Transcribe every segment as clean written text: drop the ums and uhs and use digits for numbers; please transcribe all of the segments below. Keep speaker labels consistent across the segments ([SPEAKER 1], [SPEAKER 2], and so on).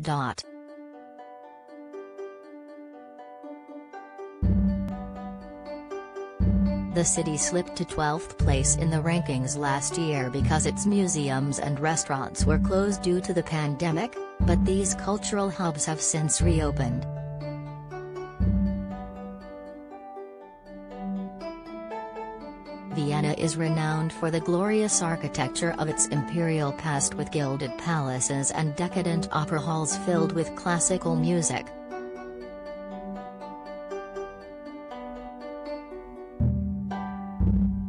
[SPEAKER 1] Dot. The city slipped to 12th place in the rankings last year because its museums and restaurants were closed due to the pandemic, but these cultural hubs have since reopened. Vienna is renowned for the glorious architecture of its imperial past, with gilded palaces and decadent opera halls filled with classical music.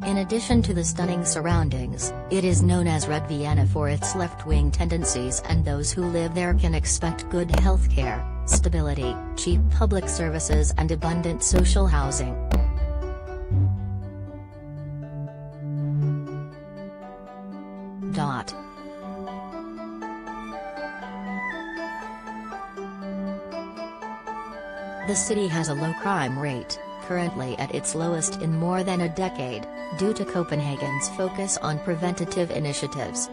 [SPEAKER 1] In addition to the stunning surroundings, it is known as Red Vienna for its left-wing tendencies, and those who live there can expect good healthcare, stability, cheap public services and abundant social housing. Dot. The city has a low crime rate, currently at its lowest in more than a decade, due to Copenhagen's focus on preventative initiatives.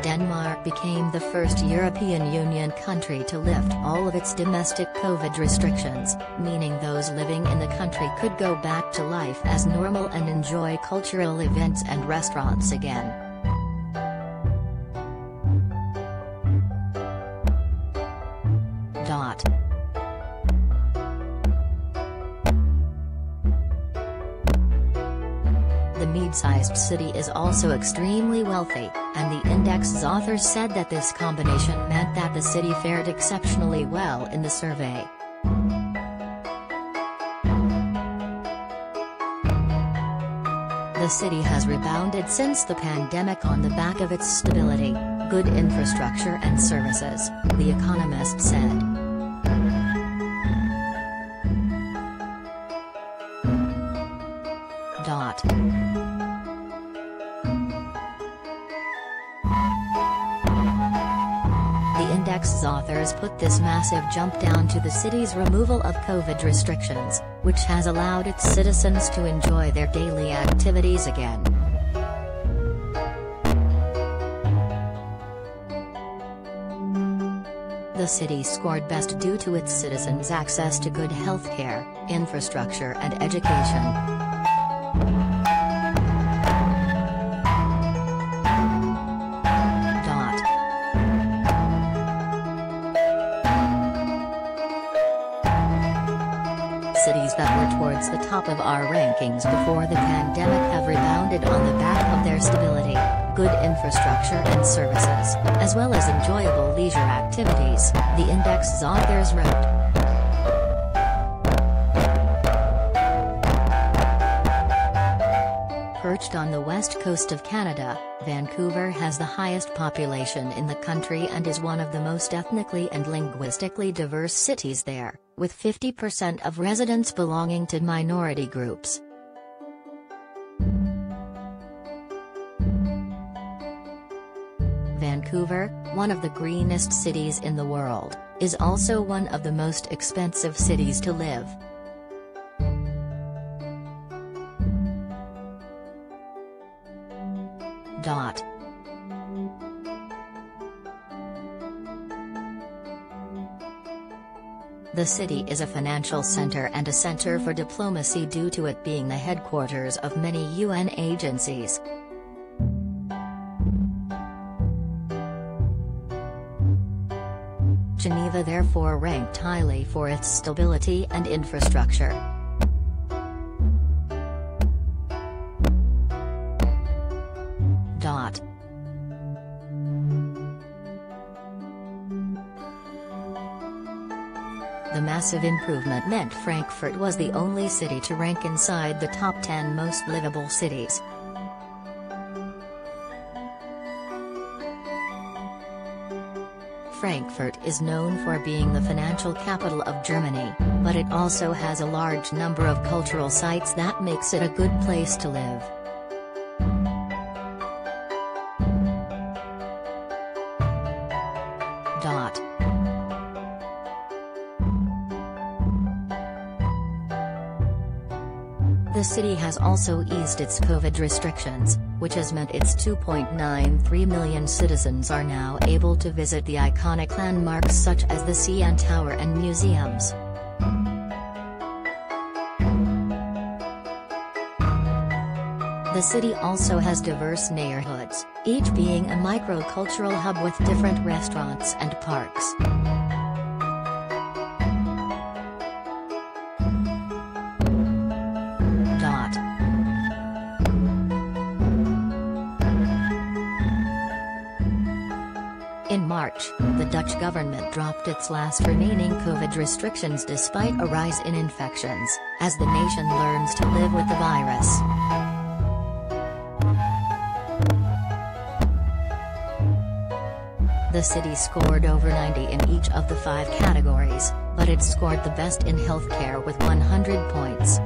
[SPEAKER 1] Denmark became the first European Union country to lift all of its domestic COVID restrictions, meaning those living in the country could go back to life as normal and enjoy cultural events and restaurants again. Dot. The mid-sized city is also extremely wealthy, and the index's authors said that this combination meant that the city fared exceptionally well in the survey. The city has rebounded since the pandemic on the back of its stability, good infrastructure and services, The Economist said. Dot. The index's authors put this massive jump down to the city's removal of COVID restrictions, which has allowed its citizens to enjoy their daily activities again. The city scored best due to its citizens' access to good healthcare, infrastructure and education. Cities that were towards the top of our rankings before the pandemic have rebounded on the back of their stability, good infrastructure and services, as well as enjoyable leisure activities, the index's authors wrote. Perched on the west coast of Canada, Vancouver has the highest population in the country and is one of the most ethnically and linguistically diverse cities there, with 50% of residents belonging to minority groups. Vancouver, one of the greenest cities in the world, is also one of the most expensive cities to live. Dot. The city is a financial center and a center for diplomacy due to it being the headquarters of many UN agencies. Geneva therefore ranked highly for its stability and infrastructure. Dot. The massive improvement meant Frankfurt was the only city to rank inside the top 10 most livable cities. Frankfurt is known for being the financial capital of Germany, but it also has a large number of cultural sites that makes it a good place to live. Dot. The city has also eased its COVID restrictions, which has meant its 2.93 million citizens are now able to visit the iconic landmarks such as the CN Tower and museums. The city also has diverse neighborhoods, each being a micro-cultural hub with different restaurants and parks. In March, the Dutch government dropped its last remaining COVID restrictions despite a rise in infections, as the nation learns to live with the virus. The city scored over 90 in each of the 5 categories, but it scored the best in healthcare with 100 points.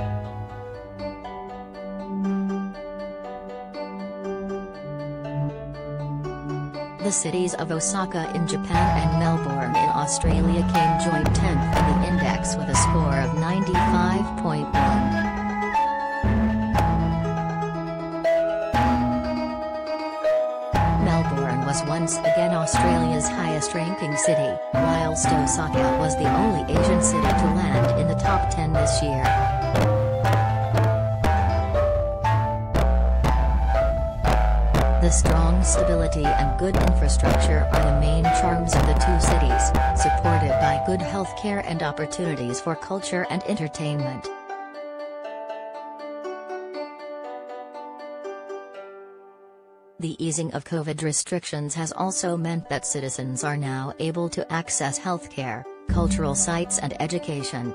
[SPEAKER 1] The cities of Osaka in Japan and Melbourne in Australia came joint 10th in the index with a score of 95.1. Melbourne was once again Australia's highest-ranking city, whilst Osaka was the only Asian city to land in the top 10 this year. The strong stability and good infrastructure are the main charms of the two cities, supported by good healthcare and opportunities for culture and entertainment. The easing of COVID restrictions has also meant that citizens are now able to access healthcare, cultural sites and education.